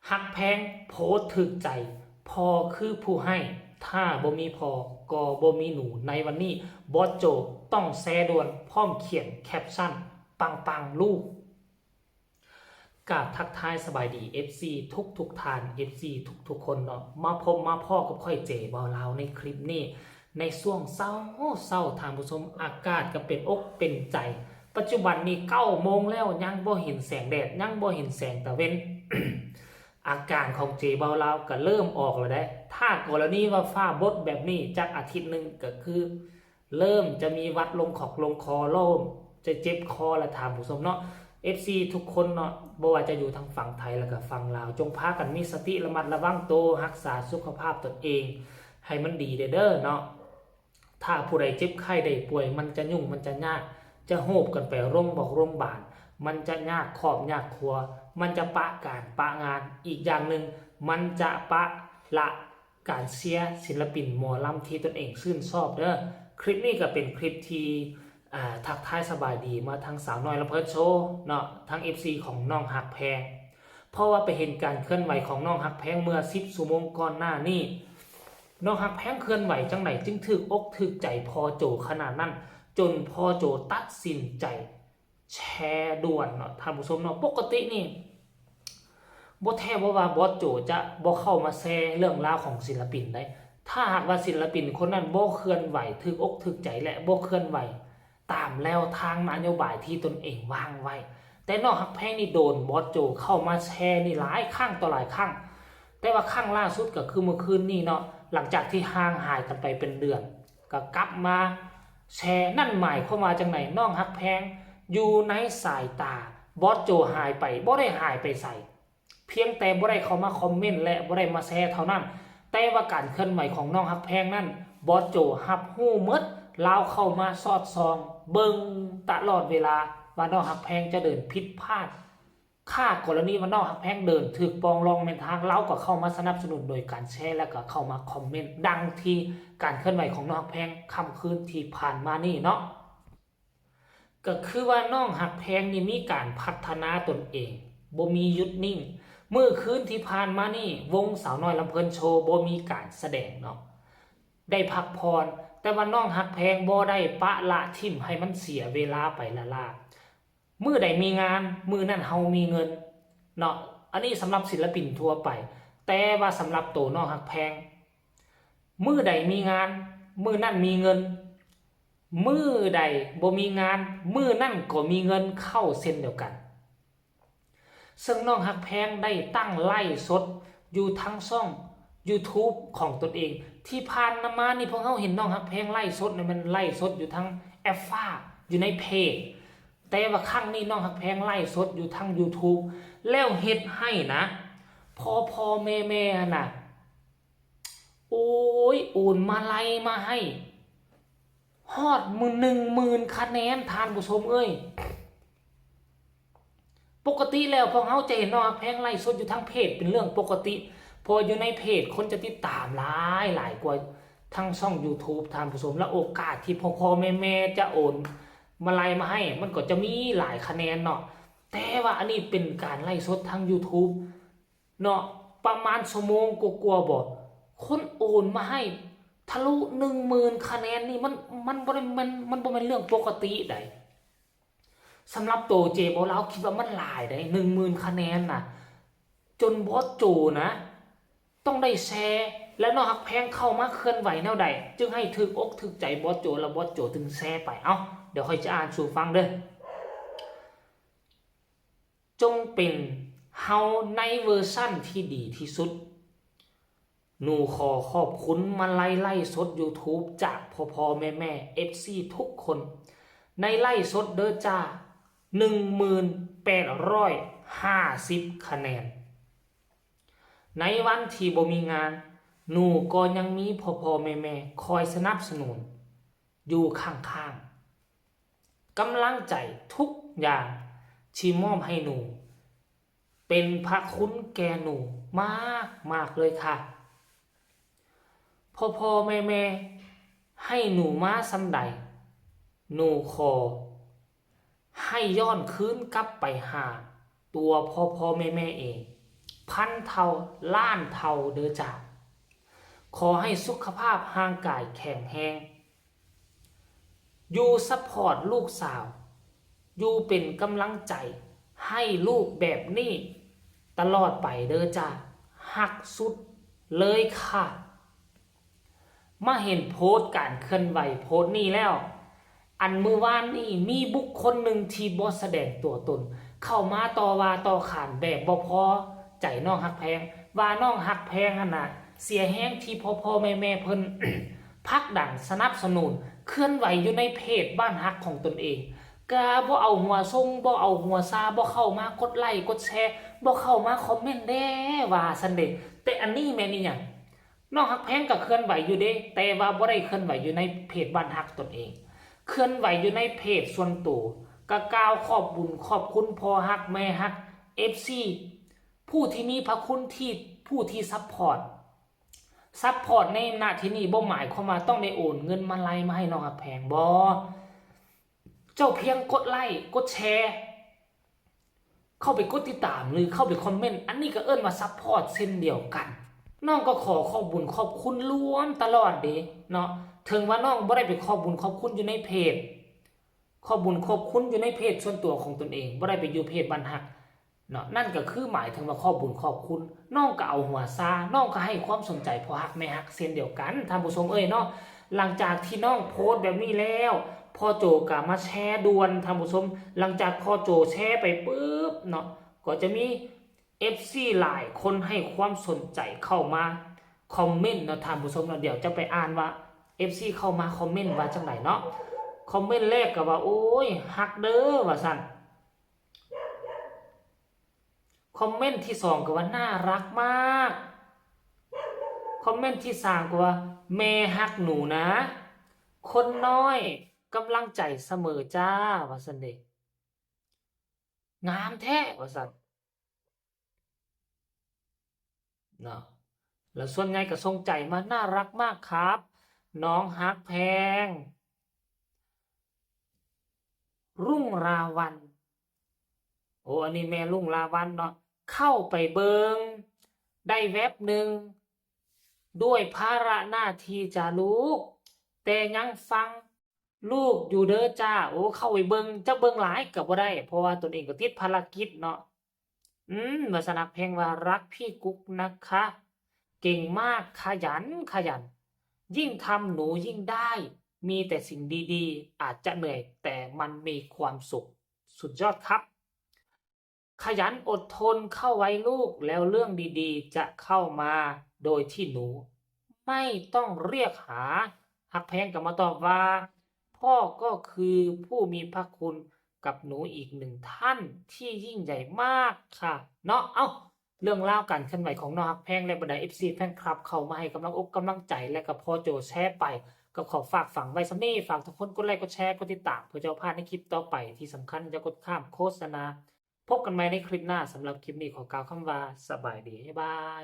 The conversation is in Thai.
หักแพงโพถึกใจพอคือผู้ให้ถ้าบ่มีพอก็บ่มีหนูในวันนี้บอสโจต้องแซด่วนพร้อมเขียนแคปชั่นปังลูกกราบทักทายสบายดี FC ทุกทาน FC ทุกคนเนาะมาพบมาพ่อกับค่อยเจ๋บ่าวลาวในคลิปนี้ในช่วงเศร้าทางผู้ชมอากาศก็เป็นอกเป็นใจปัจจุบันนี้9 โมงแล้วยังบ่เห็นแสงแดดยังบ่เห็นแสงตะเว้น อาการของเจบ่าวลาวก็เริ่มออกแล้วได้ถ้ากรณีว่าฟ้าบดแบบนี้จากอาทิตย์หนึ่งก็คือเริ่มจะมีวัดลงขอกลงคอเริ่มจะเจ็บคอและถามผู้ชมเนาะ FC ทุกคนเนาะบ่ว่าจะอยู่ทางฝั่งไทยแล้วก็ฝั่งลาวจงพากันมีสติระมัดระวังตัวรักษาสุขภาพตนเองให้มันดีเด้อเนาะถ้าผู้ใดเจ็บไข้ได้ป่วยมันจะยุ่งมันจะยากจะโหบกันไปโรงพยาบาลมันจะยากขอบยากครัวมันจะปะการปะงานอีกอย่างหนึ่งมันจะปะละการเชียร์ศิลปินหมอลำที่ตนเองชื่นชอบเด้อคลิปนี้ก็เป็นคลิปที่ทักทายสบายดีมาทางสาวน้อยลำเพิดโชว์เนาะทาง FC ของน้องหักแพงเพราะว่าไปเห็นการเคลื่อนไหวของน้องหักแพงเมื่อ10 ชั่วโมงก่อนหน้านี้น้องหักแพงเคลื่อนไหวจังไหนจึงถึกอกถึกใจพอโจขนาดนั้นจนพอโจตัดสินใจแชร์ด่วนเนาะท่านผู้ชมเนาะปกตินี่บ่แท้ว่าบอสโจจะบ่เข้ามาแชร์เรื่องราวของศิลปินได้ถ้าหากว่าศิลปินคนนั้นบ่เคลื่อนไหวถึกอกถึกใจและบ่เคลื่อนไหวตามแนวทางนโยบายที่ตนเองวางไว้แต่น้องหักแพงนี่โดนบอสโจเข้ามาแชร์นี่หลายครั้งต่อหลายครั้งแต่ว่าครั้งล่าสุดก็คือเมื่อคืนนี้เนาะหลังจากที่ห่างหายกันไปเป็นเดือนก็กลับมาแชร์นั่นหมายความว่าจังไหนน้องหักแพงอยู่ในสายตาบอสโจหายไปบ่ได้หายไปใส่เพียงแต่บ่ได้เข้ามาคอมเมนต์และบ่ได้มาแชร์เท่านั้นแต่ว่าการเคลื่อนไหวของน้องหักแพงนั้นบอสโจรับรู้หมดลาวเข้ามาสอดส่องเบิ่งตลอดเวลาว่าน้องหักแพงจะเดินผิดพลาดค่ากรณีว่าน้องหักแพงเดินถูกปองรองเป็นทางเราก็เข้ามาสนับสนุนโดยการแชร์และก็เข้ามาคอมเมนต์ดังที่การเคลื่อนไหวของน้องหักแพงค่ำคืนที่ผ่านมานี่เนาะก็คือว่าน้องหักแพงนี่มีการพัฒนาตนเองบ่มีหยุดนิ่งเมื่อคืนที่ผ่านมานี่วงสาวน้อยลำเพลินโชว์บ่มีการแสดงเนาะได้พักผ่อนแต่ว่าน้องหักแพงบ่ได้ปะละทิ่มให้มันเสียเวลาไปละล่ามื้อใดมีงานมื้อนั้นเฮามีเงินเนาะอันนี้สำหรับศิลปินทั่วไปแต่ว่าสำหรับตัวน้องหักแพงมื้อใดมีงานมื้อนั้นมีเงินมื้อใดบ่มีงานมื้อนั้นก็มีเงินเข้าเส้นเดียวกันซึ่งน้องหักแพงได้ตั้งไลฟ์สดอยู่ทั้งช่อง YouTube ของตนเองที่ผ่านมานี่พวกเขาเห็นน้องหักแพงไลฟ์สดเนี่ยมันไลฟ์สดอยู่ทั้งแอปฟ้าอยู่ในเพจแต่ว่าครั้งนี้น้องหักแพงไลฟ์สดอยู่ทั้ง YouTube แล้วเฮ็ดให้นะพ่อแม่น่ะโอ้ยโอนมาไลมาให้ฮอด10,000 คะแนนทานผู้ชมเอ้ยปกติแล้วพวกเขาจะเห็นน้องหักแพงไลฟ์สดอยู่ทั้งเพจเป็นเรื่องปกติพออยู่ในเพจคนจะติดตามหลายกว่าทั้งช่อง YouTube ทานผู้ชมและโอกาสที่พ่อแม่จะโอนมาไลมาให้มันก็จะมีหลายคะแนนเนาะแต่ว่าอันนี้เป็นการไลฟ์สดทาง YouTube เนาะประมาณชั่วโมงกว่าๆบ่คนโอนมาให้ทะลุ10,000 คะแนนนี่มันบ่ได้มันบ่เป็นเรื่องปกติใดสำหรับโตเจบ่าวคิดว่ามันหลายได้10,000 คะแนนน่ะจนบอสโจนะต้องได้แชร์และน้องหักแพงเข้ามาเคลื่อนไหวแนวใดจึงให้ถึกอกถึกใจบอสโจแล้วบอสโจถึงแชร์ไปเอ้าเดี๋ยวค่อยจะอ่านสู่ฟังเด้อจงเป็นเฮาในเวอร์ชั่นที่ดีที่สุดหนูขอขอบคุณมาไล่สด YouTube จากพ่อแม่ FC ทุกคนในไล่สดเด้อจ้า 1850 คะแนนในวันที่บ่มีงานหนูก็ยังมีพ่อแม่คอยสนับสนุนอยู่ข้างๆกำลังใจทุกอย่างที่มอบให้หนูเป็นพระคุณแก่หนูมากเลยค่ะพ่อแม่ให้หนูมาสำใดหนูขอให้ย้อนคืนกลับไปหาตัวพ่อแม่เอง พันเท่าล้านเท่าเด้อจ้าขอให้สุขภาพร่างกายแข็งแรงอยู่ซัพพอร์ตลูกสาวอยู่เป็นกำลังใจให้ลูกแบบนี้ตลอดไปเด้อจ้าหักสุดเลยค่ะมาเห็นโพสต์การเคลื่อนไหวโพสต์นี้แล้วอันมือวานนี่มีบุคคลหนึ่งที่บ่แสดงตัวตนเข้ามาต่อว่าต่อขานแบบบ่พอใจน้องฮักแพงว่าน้องฮักแพงหั่นน่ะเสียแห้งที่พ่อแม่เพิ่น พักดันสนับสนุนเคลื่อนไหวอยู่ในเพจบ้านฮักของตนเองกาบ่เอาหัวส่งบ่เอาหัวซาบ่เข้ามากดไลค์กดแชร์บ่เข้ามาคอมเมนต์แด้ว่าซั่นเด้แต่อันนี้แม่นอีหยังน้องฮักแพงก็เคลื่อนไหวอยู่เด้แต่ว่าบ่ได้เคลื่อนไหวอยู่ในเพจบ้านฮักตนเองเคลื่อนไหวอยู่ในเพจส่วนตัวก็กล่าวขอบบุญขอบคุณพ่อฮักแม่ฮัก FC ผู้ที่มีพระคุณที่ผู้ที่ซัพพอร์ตในหน้าที่นี้บ่หมายความว่าต้องได้โอนเงินมาไล่มาให้น้องฮักแพงบ่เจ้าเพียงกดไลค์กดแชร์เข้าไปกดติดตามหรือเข้าไปคอมเมนต์อันนี้ก็เอิ้นว่าซัพพอร์ตเช่นเดียวกันน้องก็ขอบบุญขอบคุณล้วนตลอดเด้เนาะถึงว่าน้องบ่ได้ไปขอบบุญขอบคุณอยู่ในเพจขอบบุญขอบคุณอยู่ในเพจส่วนตัวของตนเองบ่ได้ไปอยู่เพจบ้านฮักเนาะนั่นก็คือหมายถึงว่าขอบบุญขอบคุณน้องก็เอาหัวซาน้องก็ให้ความสนใจพ่อฮักแม่ฮักเช่นเดียวกันท่านผู้ชมเนาะหลังจากที่น้องโพสต์แบบนี้แล้วพ่อโจก็มาแชร์ด่วนท่านผู้ชมหลังจากพ่อโจแชร์ไปปึ๊บเนาะก็จะมี FC หลายคนให้ความสนใจเข้ามาคอมเมนต์เนาะท่านผู้ชมเนาะเดี๋ยวจะไปอ่านว่า FC เข้ามาคอมเมนต์ว่าจังไหนเนาะคอมเมนต์แรกก็ว่าโอ้ยฮักเด้อว่าซั่นคอมเมนต์ที่2ก็ว่าน่ารักมากคอมเมนต์ที่3ก็ว่าแม่ฮักหนูนะคนน้อยกำลังใจเสมอจ้าว่าซั่นเด้งามแท้ว่าซั่นเนาะแล้วส่วนใหญ่ก็ส่งใจมาน่ารักมากครับน้องฮักแพงรุ่งราวันโอ้อันนี้แม่รุ่งราวันเนาะเข้าไปเบิงได้แวบหนึ่งด้วยภาระหน้าที่จ้าลูกแต่ยังฟังลูกอยู่เด้อจ้าโอ้เข้าไปเบิงจะเบิงหลายก็บ่ได้เพราะว่าตนเองก็ติดภารกิจเนาะว่าสนักเพลงว่ารักพี่กุ๊กนะคะเก่งมากขยันยิ่งทำหนูยิ่งได้มีแต่สิ่งดีๆอาจจะเหนื่อยแต่มันมีความสุขสุดยอดครับขยันอดทนเข้าไว้ลูกแล้วเรื่องดีๆจะเข้ามาโดยที่หนูไม่ต้องเรียกหาฮักแพงก็มาตอบว่าพ่อก็คือผู้มีพระคุณกับหนูอีกหนึ่งท่านที่ยิ่งใหญ่มากค่ะเนาะเรื่องราวการเคลื่อนไหวของน้องฮักแพงและบรรดา FC แฟนคลับเข้ามาให้กำลังอกกำลังใจและก็พ่อโจแชร์ไปก็ขอฝากฝังไว้สำนี้ฝากทุกคนกดไลค์กดแชร์กดติดตามเพื่อจะพลาดในคลิปต่อไปที่สำคัญจะกดข้ามโฆษณาพบกันใหม่ในคลิปหน้าสำหรับคลิปนี้ขอกล่าวคำว่าสบายดีบ๊ายบาย